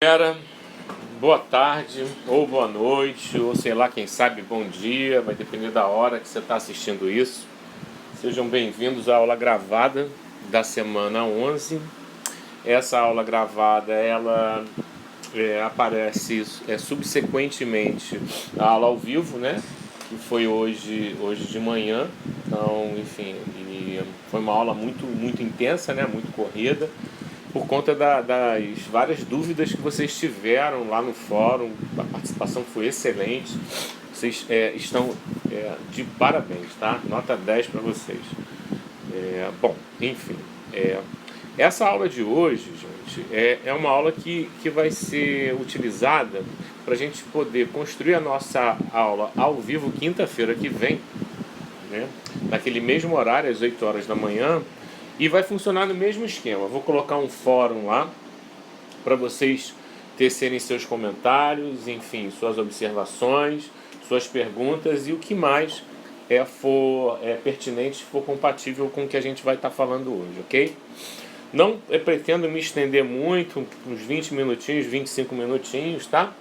Galera, boa tarde, ou boa noite, ou sei lá, quem sabe bom dia, vai depender da hora que você está assistindo isso. Sejam bem-vindos à aula gravada da semana 11. Essa aula gravada, ela aparece subsequentemente à aula ao vivo, né? Que foi hoje de manhã. Então, enfim, foi uma aula muito intensa, né? Muito corrida, por conta das várias dúvidas que vocês tiveram lá no fórum. A participação foi excelente. Vocês estão de parabéns, tá? Nota 10 para vocês. Bom, enfim, essa aula de hoje, gente, é uma aula que vai ser utilizada para a gente poder construir a nossa aula ao vivo quinta-feira que vem, né? Naquele mesmo horário, às 8 horas da manhã, e vai funcionar no mesmo esquema. Vou colocar um fórum lá para vocês tecerem seus comentários, enfim, suas observações, suas perguntas e o que mais for pertinente, for compatível com o que a gente vai estar falando hoje, ok? Não pretendo me estender muito, uns 20 minutinhos, 25 minutinhos, tá?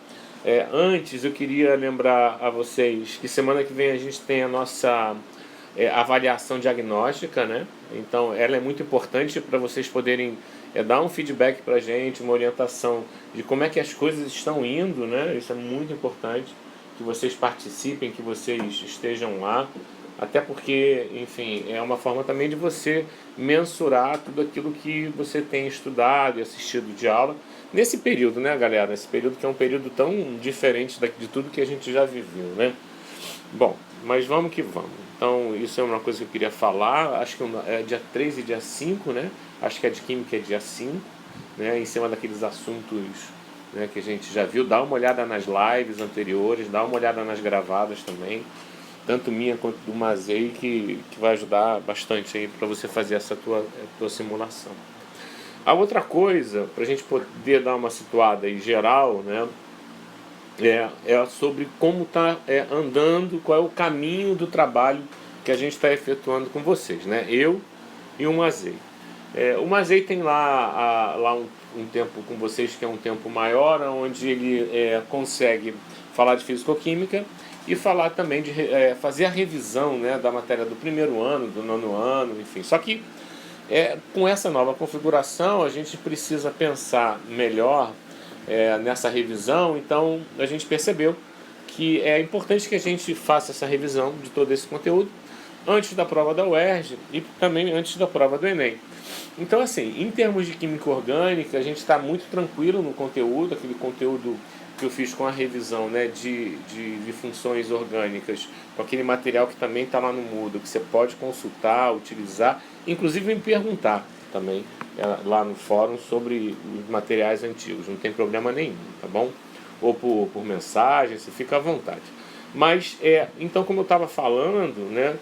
Antes eu queria lembrar a vocês que semana que vem a gente tem a nossa avaliação diagnóstica, né? Então ela é muito importante para vocês poderem dar um feedback para a gente, uma orientação de como é que as coisas estão indo, né? Isso é muito importante, que vocês participem, que vocês estejam lá, até porque, enfim, é uma forma também de você mensurar tudo aquilo que você tem estudado e assistido de aula nesse período, né, galera? Esse período que é um período tão diferente de tudo que a gente já viveu, né? Bom, mas vamos que vamos. Então, isso é uma coisa que eu queria falar. Acho que é dia 3 e dia 5, né? Acho que a de Química é dia 5, né? Em cima daqueles assuntos, né, que a gente já viu. Dá uma olhada nas lives anteriores, dá uma olhada nas gravadas também, tanto minha quanto do Mazei, que vai ajudar bastante aí para você fazer essa tua simulação. A outra coisa, para a gente poder dar uma situada aí geral, né? É sobre como está andando, qual é o caminho do trabalho que a gente está efetuando com vocês, né? Eu e o Mazei. O Mazei tem lá um tempo com vocês que é um tempo maior, onde ele consegue falar de fisicoquímica e falar também de fazer a revisão, né, da matéria do primeiro ano, do nono ano, enfim. Só que com essa nova configuração a gente precisa pensar melhor nessa revisão. Então a gente percebeu que é importante que a gente faça essa revisão de todo esse conteúdo antes da prova da UERJ e também antes da prova do Enem. Então, assim, em termos de química orgânica, a gente está muito tranquilo no conteúdo, aquele conteúdo que eu fiz com a revisão, né, de funções orgânicas, com aquele material que também está lá no Moodle, que você pode consultar, utilizar, inclusive me perguntar também lá no fórum sobre os materiais antigos, não tem problema nenhum, tá bom? Ou por mensagem, você fica à vontade. Mas, então, como eu estava falando, né,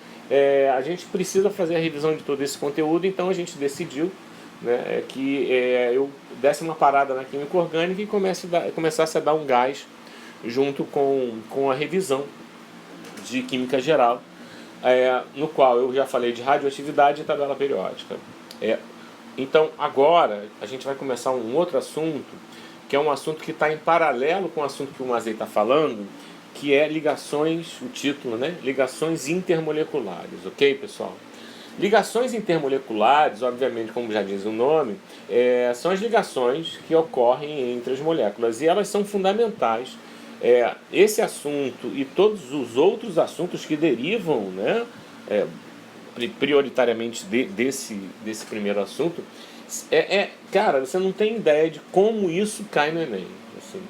a gente precisa fazer a revisão de todo esse conteúdo. Então a gente decidiu, né, que eu desse uma parada na química orgânica e começasse a dar um gás junto com a revisão de química geral, no qual eu já falei de radioatividade e tabela periódica. Então agora a gente vai começar um outro assunto, que é um assunto que está em paralelo com o assunto que o Mazei está falando, que é ligações, o título, né? Ligações intermoleculares, ok, pessoal? Ligações intermoleculares, obviamente, como já diz o nome, são as ligações que ocorrem entre as moléculas, e elas são fundamentais. Esse assunto e todos os outros assuntos que derivam, né, prioritariamente desse primeiro assunto, cara, você não tem ideia de como isso cai no Enem. Assim,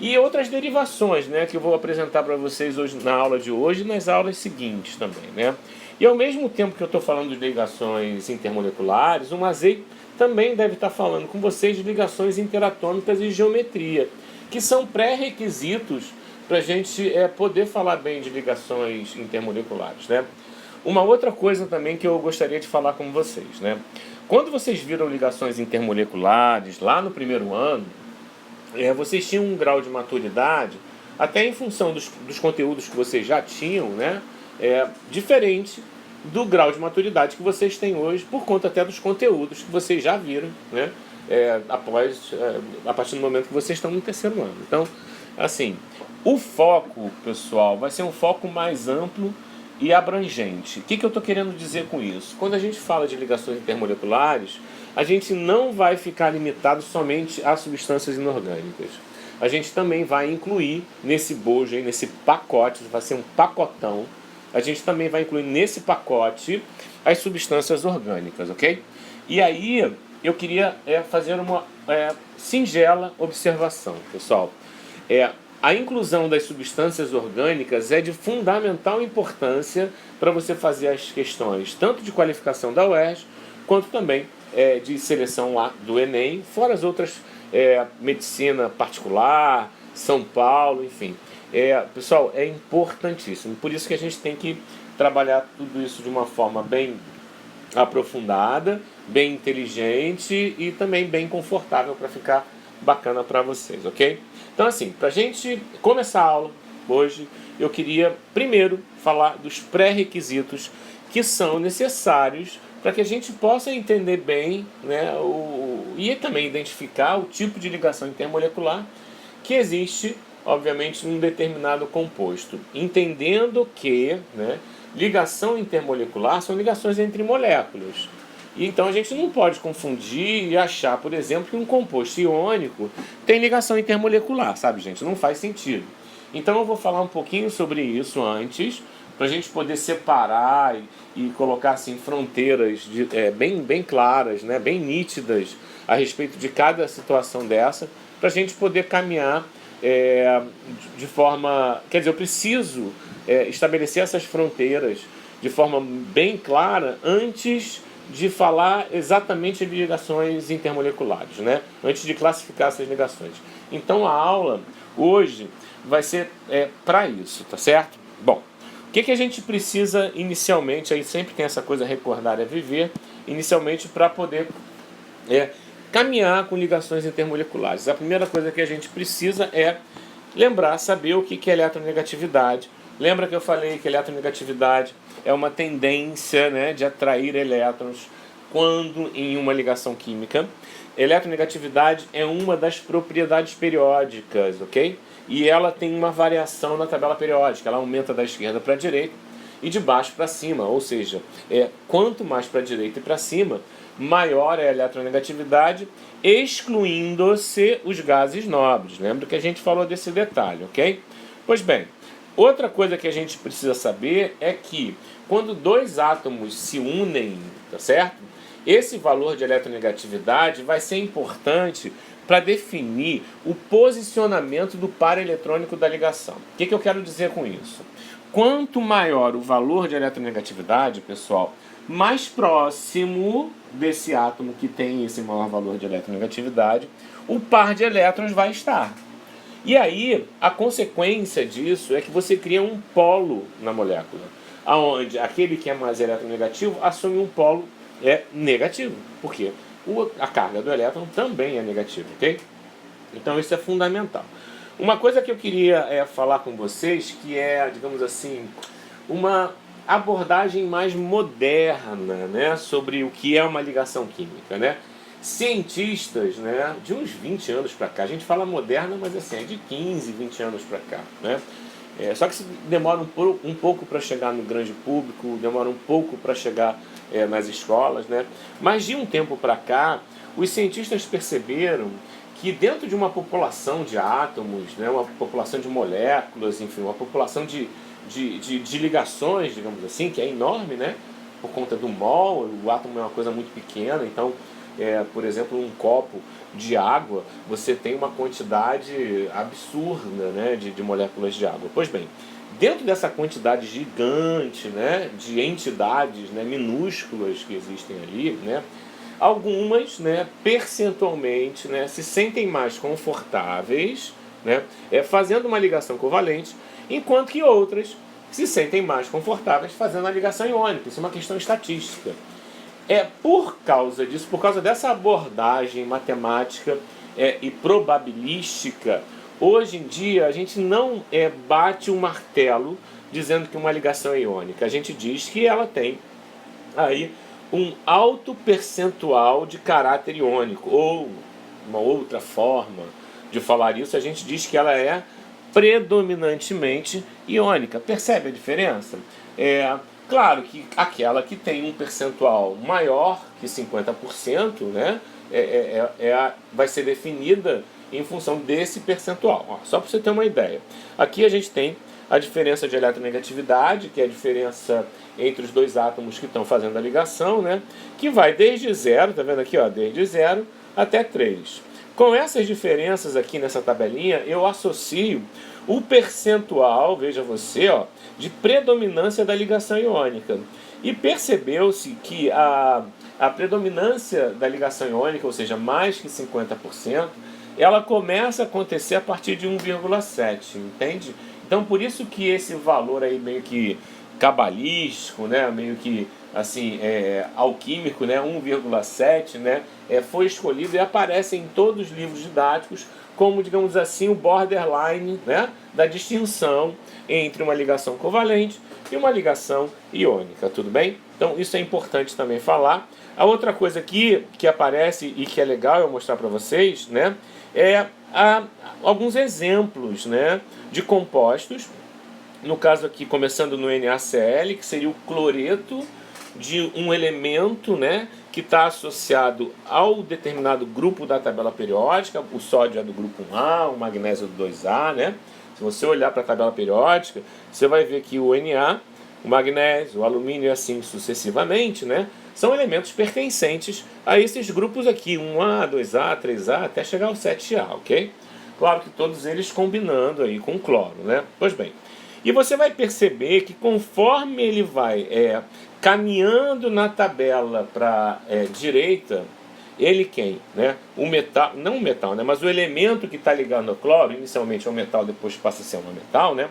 e outras derivações, né, que eu vou apresentar para vocês hoje, na aula de hoje e nas aulas seguintes também, né? E ao mesmo tempo que eu estou falando de ligações intermoleculares, o Mazei também deve estar falando com vocês de ligações interatômicas e geometria, que são pré-requisitos para a gente poder falar bem de ligações intermoleculares, né? Uma outra coisa também que eu gostaria de falar com vocês, né? Quando vocês viram ligações intermoleculares lá no primeiro ano, vocês tinham um grau de maturidade, até em função dos conteúdos que vocês já tinham, né, diferente do grau de maturidade que vocês têm hoje, por conta até dos conteúdos que vocês já viram, né, a partir do momento que vocês estão no terceiro ano. Então, assim, o foco, pessoal, vai ser um foco mais amplo e abrangente. O que eu estou querendo dizer com isso? Quando a gente fala de ligações intermoleculares, a gente não vai ficar limitado somente a substâncias inorgânicas. A gente também vai incluir nesse bojo, nesse pacote, vai ser um pacotão, a gente também vai incluir nesse pacote as substâncias orgânicas, ok? E aí eu queria fazer uma singela observação, pessoal. A inclusão das substâncias orgânicas é de fundamental importância para você fazer as questões tanto de qualificação da UERJ, quanto também de seleção lá do Enem, fora as outras, medicina particular, São Paulo, enfim. Pessoal, é importantíssimo. Por isso que a gente tem que trabalhar tudo isso de uma forma bem aprofundada, bem inteligente e também bem confortável para ficar bacana para vocês, ok? Então, assim, para a gente começar a aula hoje, eu queria primeiro falar dos pré-requisitos que são necessários para que a gente possa entender bem, né, e também identificar o tipo de ligação intermolecular que existe, obviamente, num determinado composto. Entendendo que, né, ligação intermolecular são ligações entre moléculas. E então a gente não pode confundir e achar, por exemplo, que um composto iônico tem ligação intermolecular, sabe, gente? Não faz sentido. Então eu vou falar um pouquinho sobre isso antes, para a gente poder separar e colocar assim, fronteiras bem claras, né, bem nítidas a respeito de cada situação dessa, para a gente poder caminhar de forma... Quer dizer, eu preciso estabelecer essas fronteiras de forma bem clara antes de falar exatamente de ligações intermoleculares, né? Antes de classificar essas ligações. Então a aula hoje vai ser para isso, tá certo? Bom, o que a gente precisa inicialmente, aí sempre tem essa coisa recordar é viver, inicialmente para poder caminhar com ligações intermoleculares. A primeira coisa que a gente precisa é lembrar, saber o que é eletronegatividade. Lembra que eu falei que eletronegatividade é uma tendência, né, de atrair elétrons quando em uma ligação química. Eletronegatividade é uma das propriedades periódicas, ok? E ela tem uma variação na tabela periódica, ela aumenta da esquerda para a direita e de baixo para cima, ou seja, quanto mais para a direita e para cima, maior é a eletronegatividade, excluindo-se os gases nobres. Lembra que a gente falou desse detalhe, ok? Pois bem, outra coisa que a gente precisa saber é que quando dois átomos se unem, tá certo? Esse valor de eletronegatividade vai ser importante para definir o posicionamento do par eletrônico da ligação. O que eu quero dizer com isso? Quanto maior o valor de eletronegatividade, pessoal, mais próximo desse átomo que tem esse maior valor de eletronegatividade, o par de elétrons vai estar. E aí, a consequência disso é que você cria um polo na molécula, onde aquele que é mais eletronegativo assume um polo negativo. Por quê? A carga do elétron também é negativa, ok? Então isso é fundamental. Uma coisa que eu queria falar com vocês, que é, digamos assim, uma abordagem mais moderna, né, sobre o que é uma ligação química, né? Cientistas, né, de uns 20 anos para cá, a gente fala moderna, mas assim, é de 15, 20 anos para cá, né? Só que isso demora um pouco para chegar no grande público, demora um pouco para chegar nas escolas, né? Mas de um tempo para cá, os cientistas perceberam que dentro de uma população de átomos, né, uma população de moléculas, enfim, uma população de ligações, digamos assim, que é enorme, né? Por conta do mol, o átomo é uma coisa muito pequena, então, por exemplo, um copo de água, você tem uma quantidade absurda, né, de moléculas de água. Pois bem, dentro dessa quantidade gigante, né, de entidades, né, minúsculas que existem ali, né, algumas, né, percentualmente, né, se sentem mais confortáveis, né, fazendo uma ligação covalente, enquanto que outras se sentem mais confortáveis fazendo a ligação iônica. Isso é uma questão estatística. Por causa disso, por causa dessa abordagem matemática e probabilística, hoje em dia a gente não bate um martelo dizendo que uma ligação é iônica. A gente diz que ela tem aí um alto percentual de caráter iônico, ou uma outra forma de falar isso, a gente diz que ela é predominantemente iônica. Percebe a diferença? Claro que aquela que tem um percentual maior que 50%, né, vai ser definida em função desse percentual. Ó, só para você ter uma ideia. Aqui a gente tem a diferença de eletronegatividade, que é a diferença entre os dois átomos que estão fazendo a ligação, né, que vai desde 0, tá vendo aqui, ó, desde 0 até 3. Com essas diferenças aqui nessa tabelinha, eu associo o percentual, veja você, ó, de predominância da ligação iônica. E percebeu-se que a predominância da ligação iônica, ou seja, mais que 50%, ela começa a acontecer a partir de 1,7, entende? Então, por isso que esse valor aí meio que cabalístico, né, meio que assim, alquímico, né, 1,7, né, foi escolhido e aparece em todos os livros didáticos como, digamos assim, o borderline, né, da distinção entre uma ligação covalente e uma ligação iônica, tudo bem? Então isso é importante também falar. A outra coisa aqui que aparece e que é legal eu mostrar para vocês, né, alguns exemplos, né, de compostos. No caso aqui, começando no NaCl, que seria o cloreto de um elemento, né, que está associado ao determinado grupo da tabela periódica. O sódio é do grupo 1A, o magnésio é do 2A, né? Se você olhar para a tabela periódica, você vai ver que o Na, o magnésio, o alumínio e assim sucessivamente, né, são elementos pertencentes a esses grupos aqui, 1A, 2A, 3A, até chegar ao 7A, ok? Claro que todos eles combinando aí com o cloro, né? Pois bem, e você vai perceber que conforme ele vai caminhando na tabela para direita, ele quem? Né? O metal, não o metal, né? Mas o elemento que está ligado ao cloro, inicialmente é um metal, depois passa a ser um metal, né?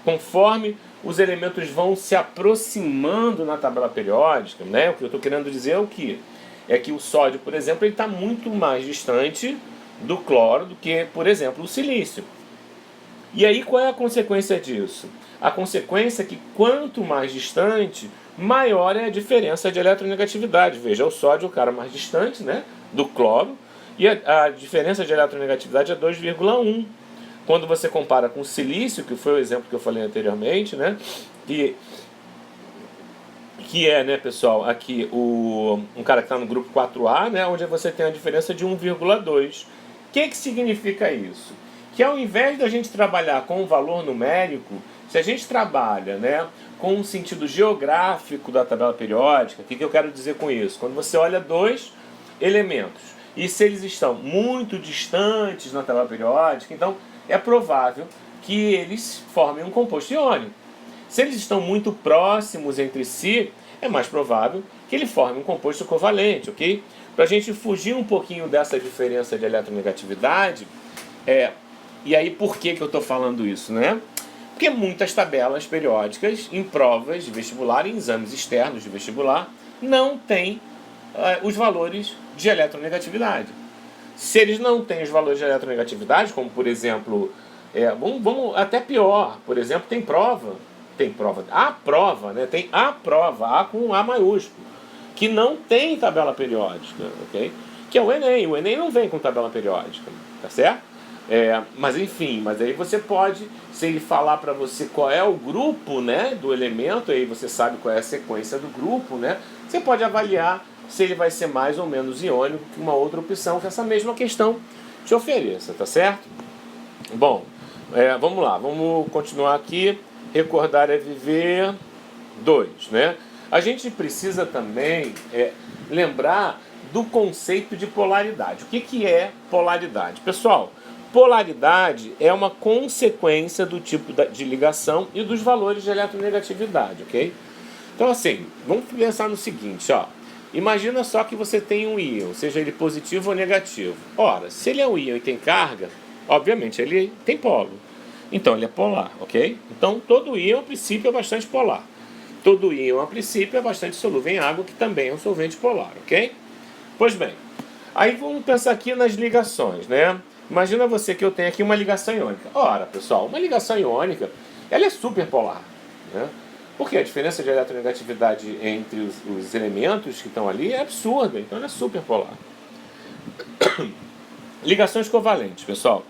Conforme os elementos vão se aproximando na tabela periódica, né? O que eu estou querendo dizer é o que? É que o sódio, por exemplo, ele está muito mais distante do cloro do que, por exemplo, o silício. E aí qual é a consequência disso? A consequência é que quanto mais distante, maior é a diferença de eletronegatividade. Veja, o sódio é o cara mais distante, né, do cloro, e a diferença de eletronegatividade é 2,1. Quando você compara com o silício, que foi o exemplo que eu falei anteriormente, né, que é, né, pessoal, aqui um cara que está no grupo 4A, né, onde você tem a diferença de 1,2. O que significa isso? Que ao invés da gente trabalhar com um valor numérico, se a gente trabalha, né, com um sentido geográfico da tabela periódica, o que eu quero dizer com isso? Quando você olha dois elementos e se eles estão muito distantes na tabela periódica, então é provável que eles formem um composto iônico. Se eles estão muito próximos entre si, é mais provável que ele forme um composto covalente, ok? Para a gente fugir um pouquinho dessa diferença de eletronegatividade, e aí por que eu estou falando isso, né? Porque muitas tabelas periódicas em provas de vestibular, em exames externos de vestibular, não têm os valores de eletronegatividade. Se eles não têm os valores de eletronegatividade, como por exemplo, vamos até pior, por exemplo, tem prova, a prova, né? Tem a prova, A com A maiúsculo, que não tem tabela periódica, ok? Que é o Enem. O Enem não vem com tabela periódica, tá certo? Mas enfim, mas aí você pode, se ele falar para você qual é o grupo, né, do elemento, aí você sabe qual é a sequência do grupo, né? Você pode avaliar se ele vai ser mais ou menos iônico que uma outra opção que essa mesma questão te ofereça, tá certo? Bom, vamos lá, vamos continuar aqui. Recordar é viver 2, né? A gente precisa também lembrar do conceito de polaridade. O que é polaridade? Pessoal, polaridade é uma consequência do tipo de ligação e dos valores de eletronegatividade, ok? Então assim, vamos pensar no seguinte, ó. Imagina só que você tem um íon, seja ele positivo ou negativo. Ora, se ele é um íon e tem carga, obviamente ele tem polo. Então ele é polar, ok? Então todo íon a princípio é bastante polar. Todo íon a princípio é bastante solúvel em água, que também é um solvente polar, ok? Pois bem, aí vamos pensar aqui nas ligações, né? Imagina você que eu tenho aqui uma ligação iônica. Ora, pessoal, uma ligação iônica, ela é superpolar, né? Porque a diferença de eletronegatividade entre os elementos que estão ali é absurda, então ela é superpolar. Ligações covalentes, pessoal.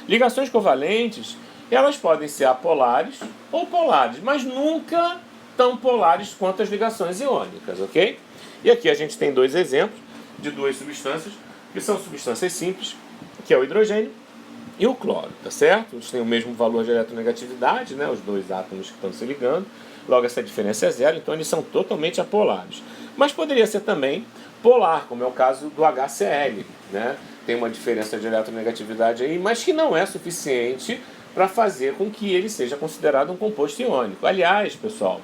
Ligações covalentes, elas podem ser apolares ou polares, mas nunca tão polares quanto as ligações iônicas, ok? E aqui a gente tem dois exemplos de duas substâncias, que são substâncias simples, que é o hidrogênio e o cloro, tá certo? Eles têm o mesmo valor de eletronegatividade, né? Os dois átomos que estão se ligando, logo essa diferença é zero, então eles são totalmente apolares. Mas poderia ser também polar, como é o caso do HCl, né? Tem uma diferença de eletronegatividade aí, mas que não é suficiente para fazer com que ele seja considerado um composto iônico. Aliás, pessoal,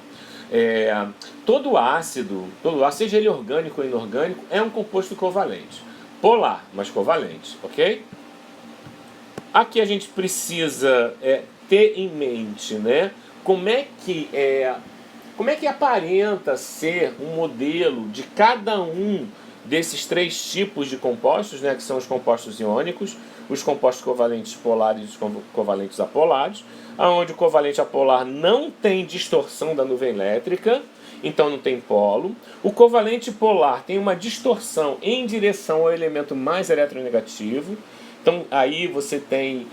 todo ácido, seja ele orgânico ou inorgânico, é um composto covalente. Polar, mas covalente, ok? Aqui a gente precisa ter em mente, né, como é que aparenta ser um modelo de cada um desses três tipos de compostos, né, que são os compostos iônicos, os compostos covalentes polares e os covalentes apolares, onde o covalente apolar não tem distorção da nuvem elétrica, então não tem polo. O covalente polar tem uma distorção em direção ao elemento mais eletronegativo, então aí você tem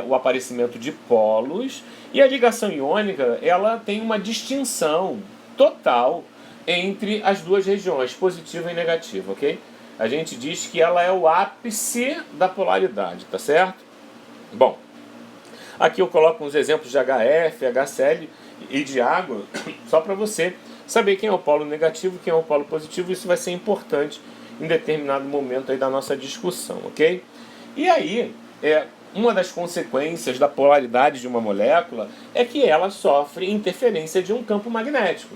o aparecimento de polos, e a ligação iônica ela tem uma distinção total entre as duas regiões, positiva e negativa, ok? A gente diz que ela é o ápice da polaridade, tá certo? Bom, aqui eu coloco uns exemplos de HF, HCl e de água, só para você saber quem é o polo negativo, quem é o polo positivo. Isso vai ser importante em determinado momento aí da nossa discussão, ok? E aí, uma das consequências da polaridade de uma molécula é que ela sofre interferência de um campo magnético.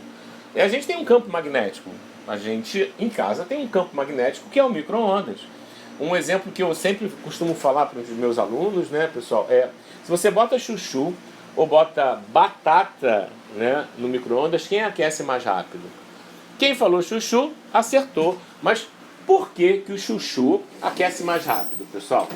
E a gente tem um campo magnético. A gente, em casa, tem um campo magnético que é o micro-ondas. Um exemplo que eu sempre costumo falar para os meus alunos, né, pessoal, se você bota chuchu ou bota batata, né, no micro-ondas, quem aquece mais rápido? Quem falou chuchu, acertou. Mas por que o chuchu aquece mais rápido, pessoal?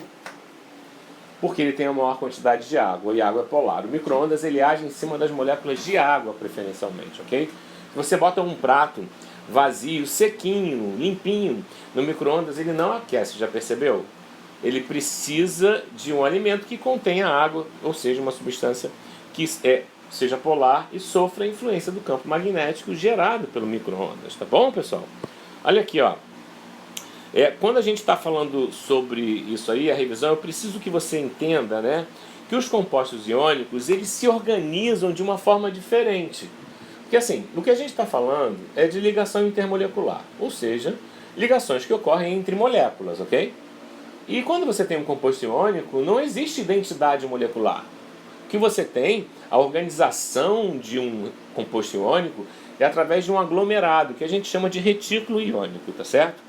Porque ele tem a maior quantidade de água, e água é polar. O micro-ondas ele age em cima das moléculas de água, preferencialmente, ok? Se você bota um prato vazio, sequinho, limpinho, no micro-ondas ele não aquece, já percebeu? Ele precisa de um alimento que contenha água, ou seja, uma substância que seja polar e sofra a influência do campo magnético gerado pelo micro-ondas, tá bom, pessoal? Olha aqui, ó. Quando a gente está falando sobre isso aí, a revisão, eu preciso que você entenda, né, que os compostos iônicos eles se organizam de uma forma diferente. Porque assim, o que a gente está falando é de ligação intermolecular, ou seja, ligações que ocorrem entre moléculas, ok? E quando você tem um composto iônico, não existe identidade molecular. O que você tem, a organização de um composto iônico, é através de um aglomerado, que a gente chama de retículo iônico, tá certo?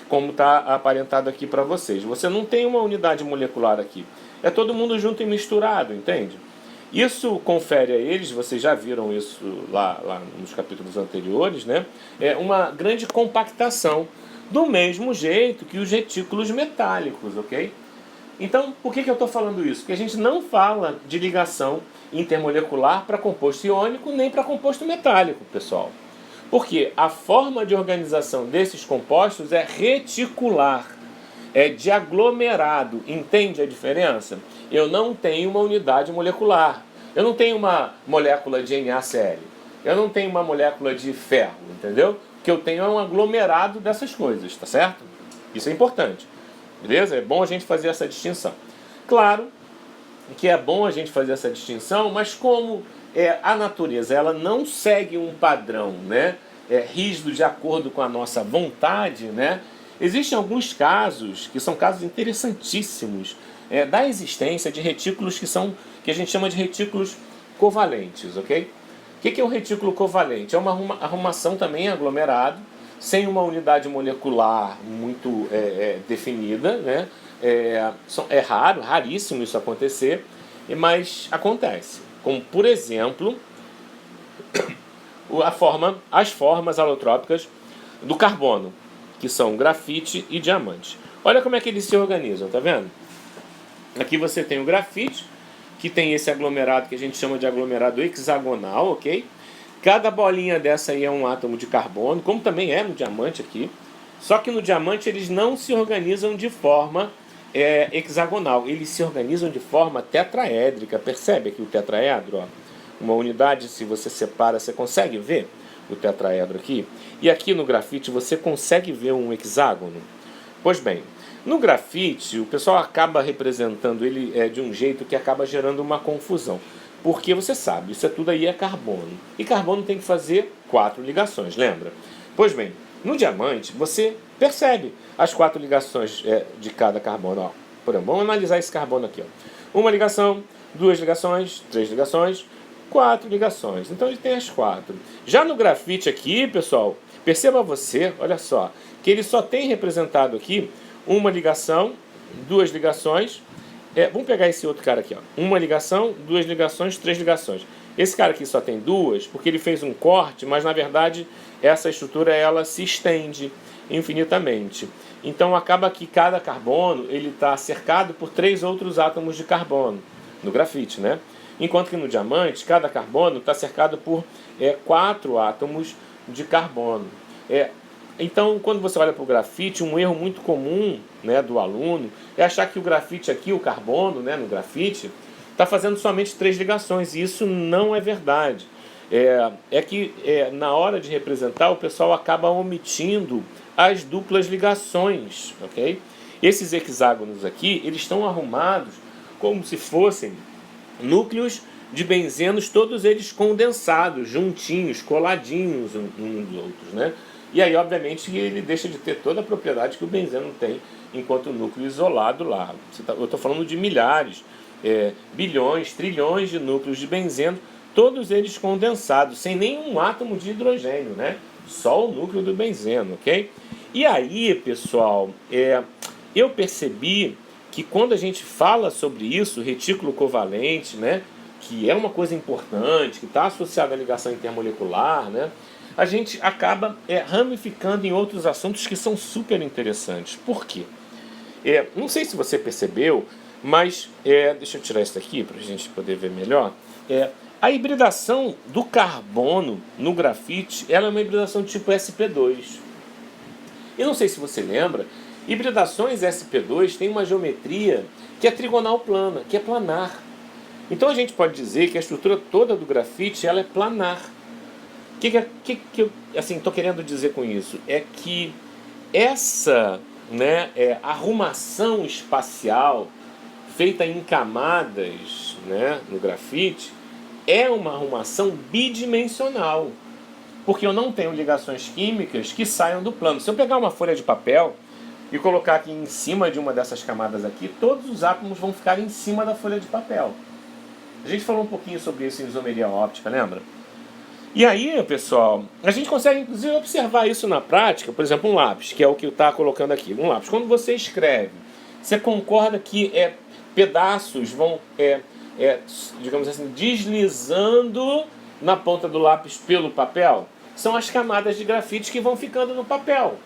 Como está aparentado aqui para vocês. Você não tem uma unidade molecular aqui. É todo mundo junto e misturado, entende? Isso confere a eles, vocês já viram isso lá nos capítulos anteriores, né? É uma grande compactação, do mesmo jeito que os retículos metálicos, ok? Então, por que eu estou falando isso? Porque a gente não fala de ligação intermolecular para composto iônico nem para composto metálico, pessoal. Porque a forma de organização desses compostos é reticular, é de aglomerado. Entende a diferença? Eu não tenho uma unidade molecular. Eu não tenho uma molécula de NaCl. Eu não tenho uma molécula de ferro, entendeu? O que eu tenho é um aglomerado dessas coisas, tá certo? Isso é importante, beleza? É bom a gente fazer essa distinção. Claro que é bom a gente fazer essa distinção, mas como a natureza ela não segue um padrão, né, rígido de acordo com a nossa vontade, né? Existem alguns casos, que são casos interessantíssimos, da existência de retículos que a gente chama de retículos covalentes, ok? O que é um retículo covalente? É uma arrumação também aglomerado, sem uma unidade molecular muito definida, né? É raro, raríssimo isso acontecer, mas acontece. Como, por exemplo, as formas alotrópicas do carbono, que são grafite e diamante. Olha como é que eles se organizam, tá vendo? Aqui você tem o grafite, que tem esse aglomerado que a gente chama de aglomerado hexagonal, ok? Cada bolinha dessa aí é um átomo de carbono, como também é no diamante aqui. Só que no diamante eles não se organizam de forma hexagonal, eles se organizam de forma tetraédrica. Percebe aqui o tetraedro? Ó? Uma unidade, se você separa, você consegue ver o tetraedro aqui? E aqui no grafite você consegue ver um hexágono? Pois bem, no grafite o pessoal acaba representando ele de um jeito que acaba gerando uma confusão. Porque você sabe, isso tudo aí é carbono. E carbono tem que fazer 4 ligações, lembra? Pois bem, no diamante você percebe as 4 ligações de cada carbono. Ó. Por exemplo, vamos analisar esse carbono aqui. Ó. Uma ligação, 2 ligações, 3 ligações, 4 ligações. Então ele tem as 4. Já no grafite aqui, pessoal, perceba você, olha só, que ele só tem representado aqui uma ligação, 2 ligações. Vamos pegar esse outro cara aqui. Ó. Uma ligação, 2 ligações, 3 ligações. Esse cara aqui só tem 2 porque ele fez um corte, mas na verdade essa estrutura ela se estende infinitamente. Então acaba que cada carbono ele está cercado por 3 outros átomos de carbono, no grafite, né? Enquanto que no diamante, cada carbono está cercado por 4 átomos de carbono. Então, quando você olha para o grafite, um erro muito comum, né, do aluno é achar que o grafite aqui, o carbono, né, no grafite, está fazendo somente 3 ligações, e isso não é verdade. Que na hora de representar, o pessoal acaba omitindo as duplas ligações, ok? Esses hexágonos aqui, eles estão arrumados como se fossem núcleos de benzenos, todos eles condensados, juntinhos, coladinhos uns dos outros, né? E aí, obviamente, ele deixa de ter toda a propriedade que o benzeno tem enquanto núcleo isolado lá. Eu estou falando de milhares, bilhões, trilhões de núcleos de benzeno, todos eles condensados, sem nenhum átomo de hidrogênio, né? Só o núcleo do benzeno, ok? E aí, pessoal, eu percebi que quando a gente fala sobre isso, retículo covalente, né? Que é uma coisa importante, que está associada à ligação intermolecular, né? A gente acaba ramificando em outros assuntos que são super interessantes. Por quê? Não sei se você percebeu, mas deixa eu tirar isso daqui para a gente poder ver melhor. A hibridação do carbono no grafite, ela é uma hibridação tipo sp2. E não sei se você lembra, hibridações sp2 têm uma geometria que é trigonal plana, que é planar. Então a gente pode dizer que a estrutura toda do grafite ela é planar. O que eu estou querendo dizer com isso? É que essa arrumação espacial feita em camadas, né, no grafite é uma arrumação bidimensional. Porque eu não tenho ligações químicas que saiam do plano. Se eu pegar uma folha de papel e colocar aqui em cima de uma dessas camadas aqui, todos os átomos vão ficar em cima da folha de papel. A gente falou um pouquinho sobre isso em isomeria óptica, lembra? E aí, pessoal, a gente consegue inclusive observar isso na prática. Por exemplo, um lápis, que é o que está colocando aqui. Um lápis, quando você escreve, você concorda que pedaços vão, digamos assim, deslizando na ponta do lápis pelo papel? São as camadas de grafite que vão ficando no papel.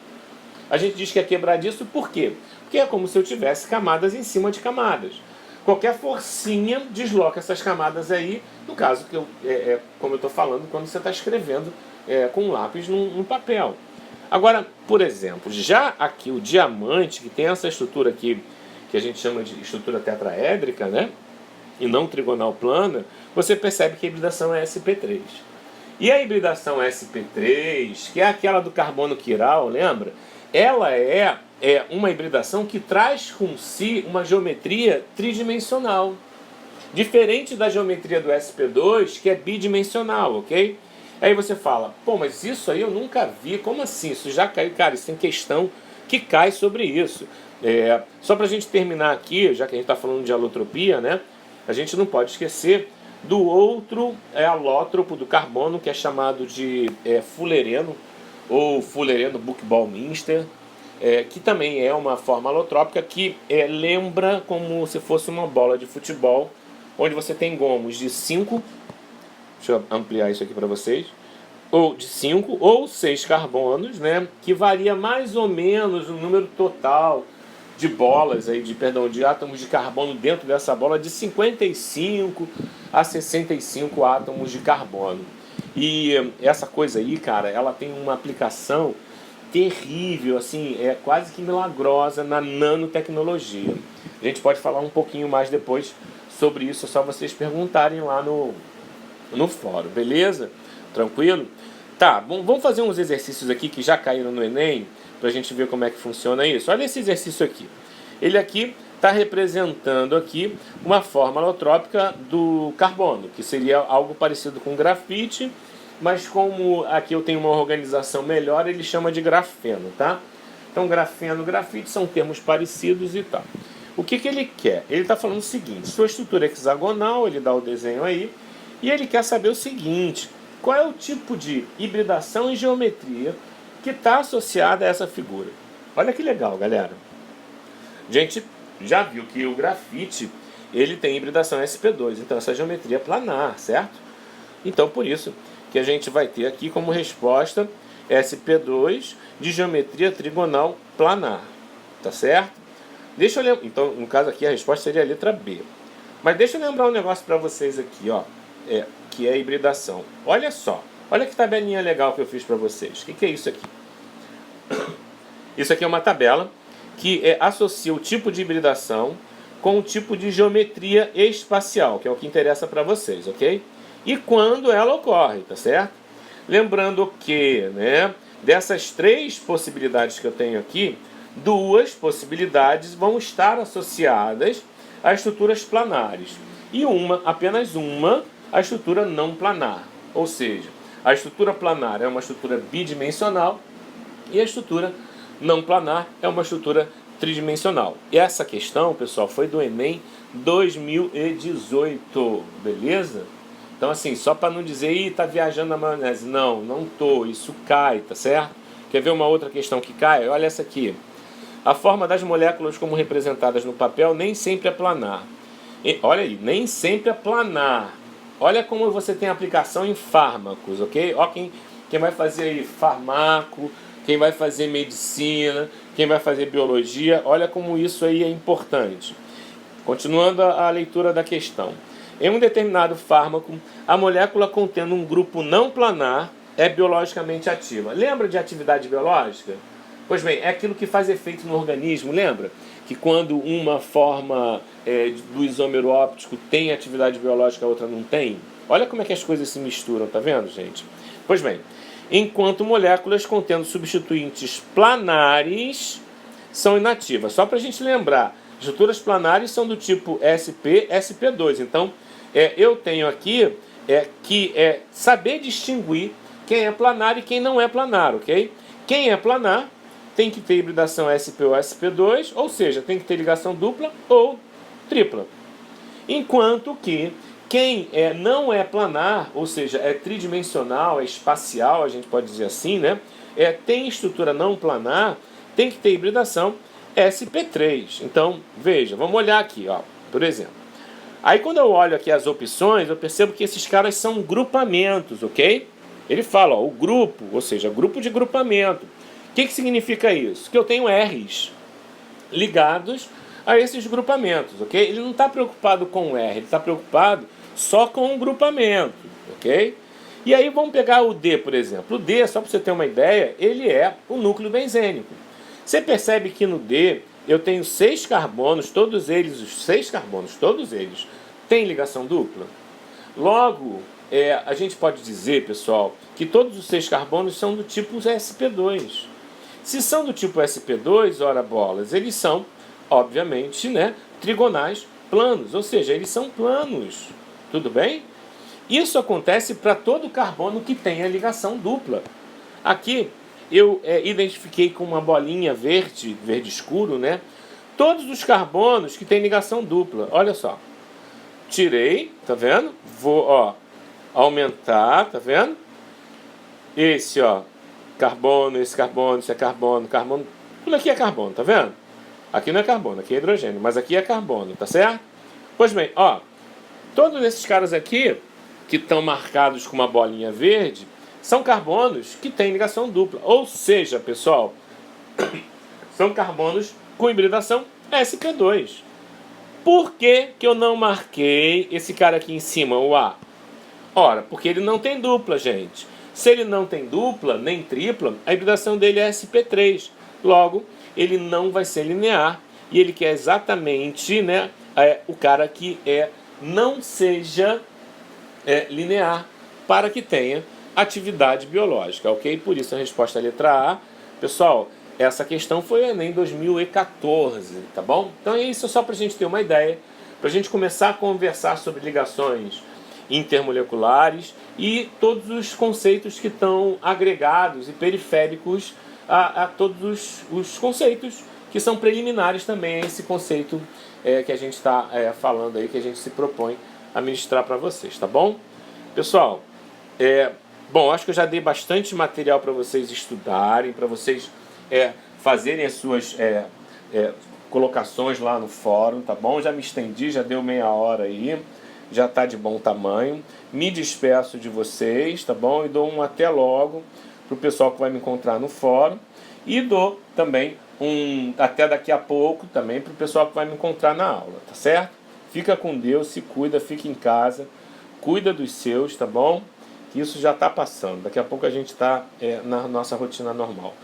A gente diz que é quebradiço por quê? Porque é como se eu tivesse camadas em cima de camadas. Qualquer forcinha desloca essas camadas aí, no caso, que como eu estou falando, quando você está escrevendo com um lápis no papel. Agora, por exemplo, já aqui o diamante, que tem essa estrutura aqui, que a gente chama de estrutura tetraédrica, né? E não trigonal plana, você percebe que a hibridação é sp3. E a hibridação sp3, que é aquela do carbono quiral, lembra? Ela é uma hibridação que traz com si uma geometria tridimensional. Diferente da geometria do sp2, que é bidimensional, ok? Aí você fala, pô, mas isso aí eu nunca vi, como assim? Isso já caiu? Cara, isso tem questão que cai sobre isso. Só pra gente terminar aqui, já que a gente está falando de alotropia, né? A gente não pode esquecer do outro alótropo do carbono, que é chamado de fullereno, ou fullereno Buchbauminster, que também é uma forma alotrópica que lembra como se fosse uma bola de futebol, onde você tem gomos de 5, deixa eu ampliar isso aqui para vocês, ou de 5 ou 6 carbonos, né, que varia mais ou menos o número total de bolas, de átomos de carbono dentro dessa bola, de 55 a 65 átomos de carbono. E essa coisa aí, cara, ela tem uma aplicação terrível, assim, é quase que milagrosa na nanotecnologia. A gente pode falar um pouquinho mais depois sobre isso, é só vocês perguntarem lá no fórum, beleza? Tranquilo? Tá, bom, vamos fazer uns exercícios aqui que já caíram no Enem, pra gente ver como é que funciona isso. Olha esse exercício aqui. Ele aqui está representando aqui uma forma alotrópica do carbono, que seria algo parecido com grafite, mas como aqui eu tenho uma organização melhor, ele chama de grafeno, tá? Então grafeno e grafite são termos parecidos e tal. O que ele quer? Ele está falando o seguinte: sua estrutura é hexagonal, ele dá o desenho aí, e ele quer saber o seguinte: qual é o tipo de hibridação e geometria que está associada a essa figura? Olha que legal, galera. A gente já viu que o grafite ele tem hibridação sp2, então essa geometria é planar, certo? Então por isso que a gente vai ter aqui como resposta sp2 de geometria trigonal planar, tá certo? Deixa eu lembrar, então no caso aqui a resposta seria a letra B. Mas deixa eu lembrar um negócio para vocês aqui, ó, que é a hibridação. Olha só, olha que tabelinha legal que eu fiz para vocês. O que é isso aqui? Isso aqui é uma tabela que associa o tipo de hibridação com o tipo de geometria espacial, que é o que interessa para vocês, ok? E quando ela ocorre, tá certo? Lembrando que, né, dessas 3 possibilidades que eu tenho aqui, 2 possibilidades vão estar associadas a estruturas planares e apenas uma, a estrutura não planar. Ou seja, a estrutura planar é uma estrutura bidimensional e a estrutura não planar é uma estrutura tridimensional. E essa questão, pessoal, foi do Enem 2018, beleza? Então assim, só para não dizer, tá viajando na maionese. Não, não tô, isso cai, tá certo? Quer ver uma outra questão que cai? Olha essa aqui. A forma das moléculas como representadas no papel nem sempre é planar. Olha aí, nem sempre é planar. Olha como você tem aplicação em fármacos, ok? Ó, quem vai fazer aí farmaco, quem vai fazer medicina, quem vai fazer biologia, olha como isso aí é importante. Continuando a leitura da questão. Em um determinado fármaco, a molécula contendo um grupo não planar é biologicamente ativa. Lembra de atividade biológica? Pois bem, é aquilo que faz efeito no organismo, lembra? Que quando uma forma do isômero óptico tem atividade biológica, a outra não tem. Olha como é que as coisas se misturam, tá vendo, gente? Pois bem, enquanto moléculas contendo substituintes planares são inativas. Só para a gente lembrar, estruturas planares são do tipo SP, SP2. Então, eu tenho aqui que saber distinguir quem é planar e quem não é planar, ok? Quem é planar tem que ter hibridação SP ou SP2, ou seja, tem que ter ligação dupla ou tripla. Enquanto que quem não é planar, ou seja, é tridimensional, é espacial, a gente pode dizer assim, né? Tem estrutura não planar, tem que ter hibridação SP3. Então, veja, vamos olhar aqui, ó, por exemplo. Aí quando eu olho aqui as opções, eu percebo que esses caras são grupamentos, ok? Ele fala, ó, o grupo, ou seja, grupo de grupamento. O que significa isso? Que eu tenho R's ligados a esses grupamentos, ok? Ele não está preocupado com o R, ele está preocupado só com o grupamento, ok? E aí vamos pegar o D, por exemplo. O D, só para você ter uma ideia, ele é o núcleo benzênico. Você percebe que no D eu tenho 6 carbonos, todos eles, os 6 carbonos, todos eles, têm ligação dupla? Logo, a gente pode dizer, pessoal, que todos os 6 carbonos são do tipo sp2. Se são do tipo sp2, ora bolas, eles são, obviamente, né, trigonais planos, ou seja, eles são planos, tudo bem? Isso acontece para todo carbono que tenha ligação dupla. Aqui eu identifiquei com uma bolinha verde escuro, né, todos os carbonos que têm ligação dupla. Olha só, tirei, tá vendo? Vou, ó, aumentar, tá vendo? Esse, ó, carbono, esse é carbono, carbono, tudo aqui é carbono, tá vendo? Aqui não é carbono, aqui é hidrogênio, mas aqui é carbono, tá certo? Pois bem, ó, todos esses caras aqui, que estão marcados com uma bolinha verde, são carbonos que têm ligação dupla. Ou seja, pessoal, são carbonos com hibridação sp2. Por que eu não marquei esse cara aqui em cima, o A? Ora, porque ele não tem dupla, gente. Se ele não tem dupla, nem tripla, a hibridação dele é SP3. Logo, ele não vai ser linear. E ele quer exatamente, né, o cara que não seja linear para que tenha atividade biológica, ok? Por isso a resposta é a letra A. Pessoal, essa questão foi o Enem 2014, tá bom? Então é isso, só para a gente ter uma ideia, para a gente começar a conversar sobre ligações intermoleculares e todos os conceitos que estão agregados e periféricos a todos os conceitos que são preliminares também a esse conceito que a gente está falando aí, que a gente se propõe a ministrar para vocês, tá bom? Pessoal, bom, acho que eu já dei bastante material para vocês estudarem, para vocês fazerem as suas colocações lá no fórum, tá bom? Já me estendi, já deu meia hora aí, já está de bom tamanho. Me despeço de vocês, tá bom? E dou um até logo para o pessoal que vai me encontrar no fórum. E dou também até daqui a pouco também para o pessoal que vai me encontrar na aula, tá certo? Fica com Deus, se cuida, fica em casa, cuida dos seus, tá bom? Que isso já está passando. Daqui a pouco a gente está na nossa rotina normal.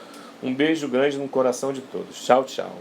Um beijo grande no coração de todos. Tchau, tchau.